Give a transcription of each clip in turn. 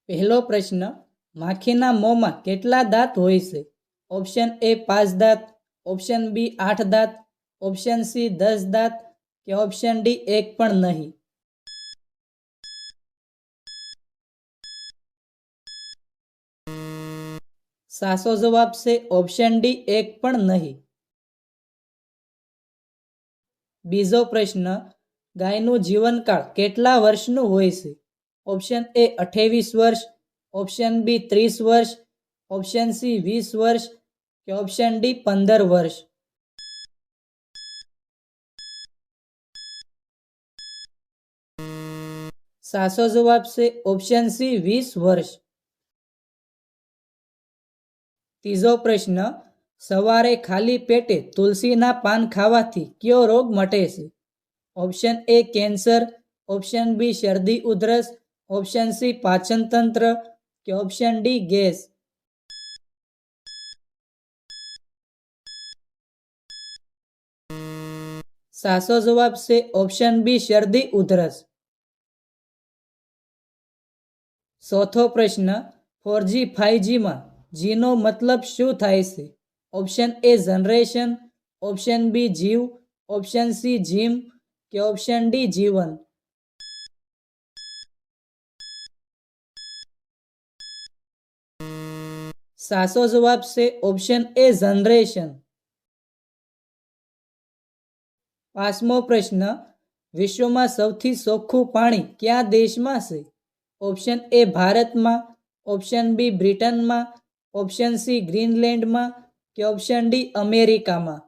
પહેલો પ્રશ્ન, માખીના મોંમાં કેટલા દાંત હોય છે? ઓપ્શન એ 5 દાંત, ઓપ્શન બી 8 દાંત, ઓપ્શન સી 10 દાંત કે ઓપ્શન ડી એક પણ નહીં. સાચો જવાબ છે ઓપ્શન ડી એક પણ નહીં. બીજો પ્રશ્ન, ગાયનું જીવનકાળ કેટલા વર્ષનું હોય છે? ઓપ્શન એ 28 વર્ષ, ઓપ્શન બી 30 વર્ષ, ઓપ્શન સી 20 વર્ષ કે ઓપ્શન ડી 15 વર્ષ. સાચો જવાબ છે ઓપ્શન સી 20 વર્ષ. ત્રીજો પ્રશ્ન, સવારે ખાલી પેટે તુલસીના પાન ખાવાથી કયો રોગ મટે છે? Option A cancer, option B શરદી ઉધરસ, ઓપ્શન સી પાચન તંત્ર કે ઓપ્શન ડી ગેસ. સાચો જવાબ છે ઓપ્શન બી શરદી ઉધરસ. ચોથો પ્રશ્ન, 4G 5G માં જીનો મતલબ શું થાય છે? Option A generation, option B જીવ, ઓપ્શન સી જીમ કે ઓપ્શન ડી જીવન. સાચો જવાબ છે ઓપ્શન એ જનરેશન. પાંચમો પ્રશ્ન, વિશ્વમાં સૌથી ચોખ્ખું પાણી કયા દેશમાં છે? ઓપ્શન એ ભારતમાં, ઓપ્શન બી બ્રિટનમાં, ઓપ્શન સી ગ્રીનલેન્ડમાં કે ઓપ્શન ડી અમેરિકામાં.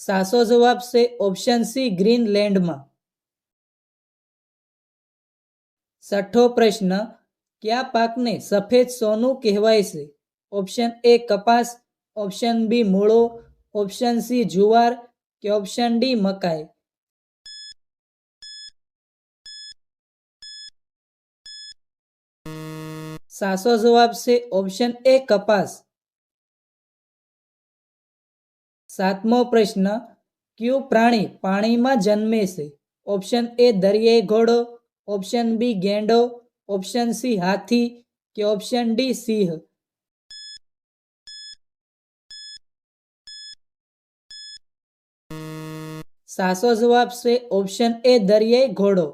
સાચો જવાબ છે ઓપ્શન સી ગ્રીનલેન્ડમાં. છઠ્ઠો પ્રશ્ન, કયા પાકને સફેદ સોનું કહેવાય છે? ઓપ્શન એ કપાસ, ઓપ્શન બી મૂળો, ઓપ્શન સી જુવાર કે ઓપ્શન ડી મકાઈ. સાચો જવાબ છે ઓપ્શન એ કપાસ. સાતમો પ્રશ્ન, કયું પ્રાણી પાણીમાં જન્મે છે? ઓપ્શન એ દરિયાઈ ઘોડો, ઓપ્શન બી ગેંડો, ઓપ્શન સી હાથી કે ઓપ્શન ડી સિંહ. સાચો જવાબ છે ઓપ્શન એ દરિયાઈ ઘોડો.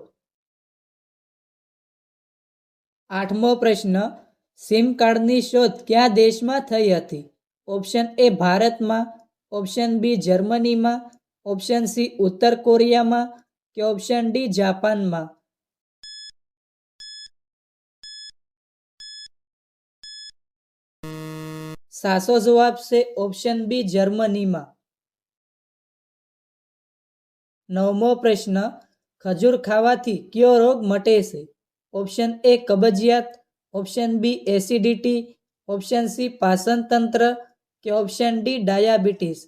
આઠમો પ્રશ્ન, સિમ કાર્ડની શોધ કયા દેશમાં થઈ હતી? ઓપ્શન એ ભારતમાં, ઓપ્શન બી જર્મનીમાં, ઓપ્શન સી ઉત્તર કોરિયામાં કે ઓપ્શન ડી જાપાનમાં. સાચો જવાબ છે ઓપ્શન બી જર્મનીમાં. નવમો પ્રશ્ન, ખજૂર ખાવાથી કયો રોગ મટે છે? ઓપ્શન એ કબજિયાત, option B acidity, option C પાચન તંત્ર કે ઓપ્શન ડી ડાયાબિટીસ.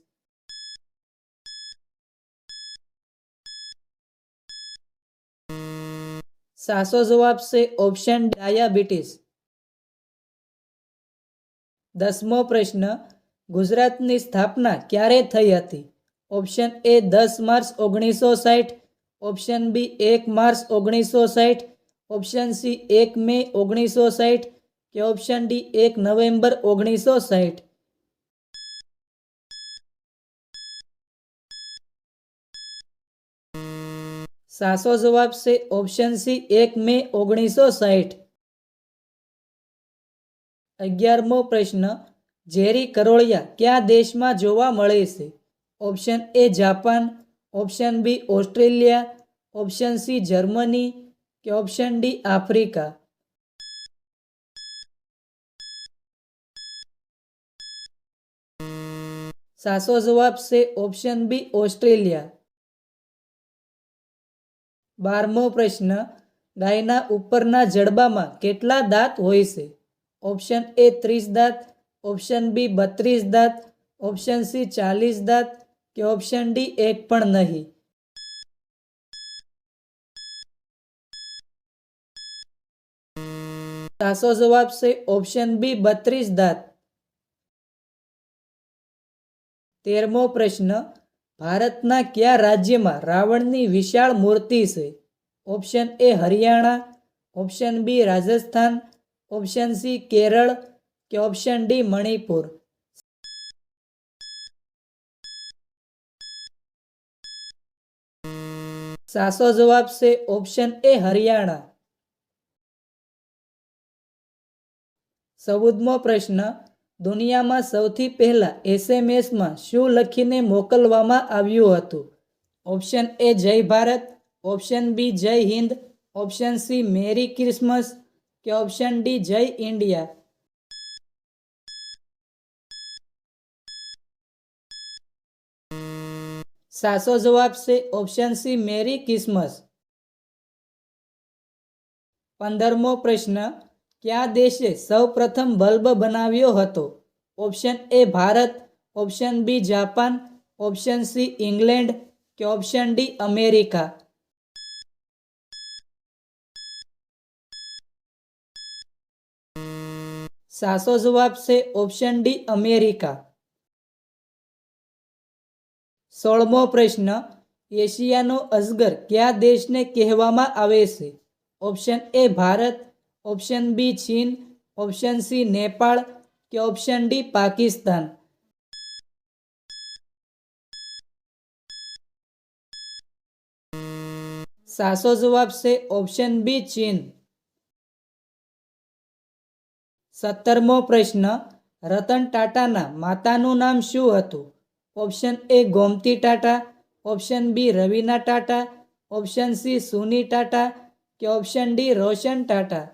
સાચો જવાબ છે ઓપ્શન ડાયાબિટીસ. દસમો પ્રશ્ન, ગુજરાતની સ્થાપના ક્યારે થઈ હતી? Option A 10 March 1960, option B 1 March 1960, option C 1 May 1960 કે ઓપ્શન ડી 1 નવેમ્બર 1960. સાચો જવાબ છે ઓપ્શન સી 1 મે 1960. 11મો પ્રશ્ન, ઝેરી કરોળિયા કયા દેશમાં જોવા મળે છે? Option A Japan, option B Australia, option C જર્મની કે ઓપ્શન ડી આફ્રિકા. સાચો જવાબ છે ઓપ્શન બી ઓસ્ટ્રેલિયા. 12મો પ્રશ્ન, ગાયના ઉપરના જડબામાં કેટલા દાંત હોય છે? ઓપ્શન એ 30 દાંત, ઓપ્શન બી 32 દાંત, ઓપ્શન સી 40 દાંત કે ઓપ્શન ડી એક પણ નહીં. સાચો જવાબ છે ઓપ્શન બી 32 દાંત. 13મો પ્રશ્ન, ભારતના કયા રાજ્યમાં રાવણની વિશાળ મૂર્તિ છે? Option A Haryana, option B Rajasthan, option C Kerala કે ઓપ્શન ડી મણિપુર. સાચો જવાબ છે ઓપ્શન એ હરિયાણા. 14મો પ્રશ્ન, દુનિયામાં સૌથી પહેલા એસએમએસમાં શું લખીને મોકલવામાં આવ્યું હતું? ઓપ્શન એ જય Bharat, option B Jai Hind, option C merry Christmas કે ઓપ્શન ડી જય ઇન્ડિયા. સાચો જવાબ છે ઓપ્શન સી મેરી ક્રિસમસ. 15મો પ્રશ્ન, કયા દેશે સૌ પ્રથમ બલ્બ બનાવ્યો હતો? Option A Bharat, option B Japan, option C England કે ઓપ્શન ડી અમેરિકા. સાચો જવાબ છે ઓપ્શન ડી અમેરિકા. 16મો પ્રશ્ન, એશિયાનો અજગર કયા દેશને કહેવામાં આવે છે? Option A Bharat, option B ચીન, ઓપ્શન સી નેપાળ કે ઓપ્શન ડી પાકિસ્તાન. સાચો જવાબ છે ઓપ્શન બી ચીન. 17મો પ્રશ્ન, રતન ટાટાના માતાનું નામ શું હતું? Option A Gomati Tata, option B Raveena Tata, option C Sooni Tata કે ઓપ્શન ડી રોશન ટાટા.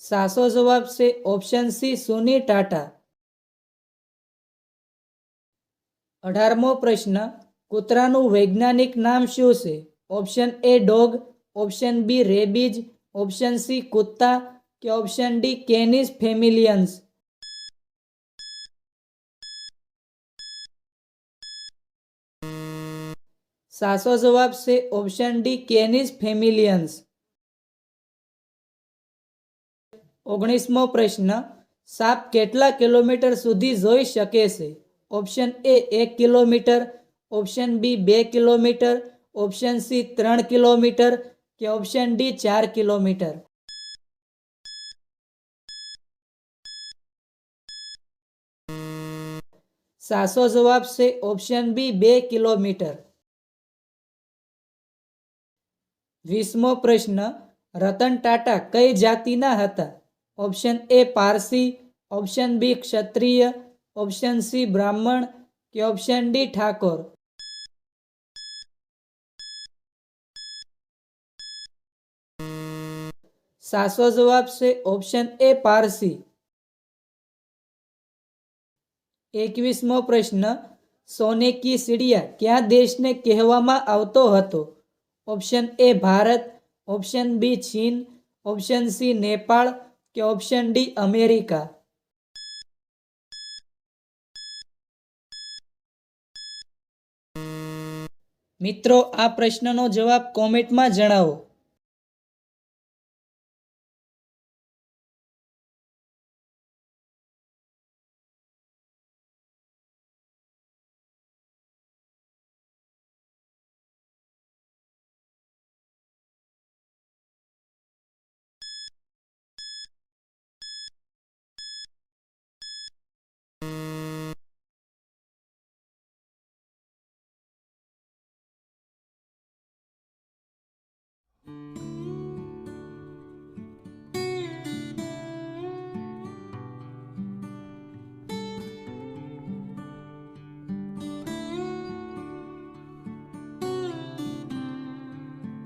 સાચો જવાબ છે ઓપ્શન સી સુની ટાટા. 18મો પ્રશ્ન, કૂતરાનું વૈજ્ઞાનિક નામ શું છે? Option A dog, option B rabies, option C કુત્તા કે ઓપ્શન ડી કેનિસ ફેમિલિયન્સ. સાચો જવાબ છે ઓપ્શન ડી કેનિસ ફેમિલિયન્સ. 19મો પ્રશ્ન, સાપ કેટલા કિલોમીટર સુધી જોઈ શકે છે? Option A 1 kilometre, option B 2 kilometre, option C 3 kilometre કે ઓપ્શન ડી 4 કિલોમીટર. સાચો જવાબ છે ઓપ્શન બી 2 કિલોમીટર. 20મો પ્રશ્ન, રતન ટાટા કઈ જાતિના હતા? Option A Parsi, option B Kshatriya, option C બ્રાહ્મણ કે ઓપ્શન ડી ઠાકોર. સાચો જવાબ છે ઓપ્શન એ પારસી. 21મો પ્રશ્ન, સોને કી ચિડિયા કયા દેશને કહેવામાં આવતો હતો? Option A Bharat, option B ચીન, ઓપ્શન સી નેપાળ કે ઓપ્શન ડી અમેરિકા. મિત્રો, આ પ્રશ્નનો જવાબ કોમેન્ટમાં જણાવો.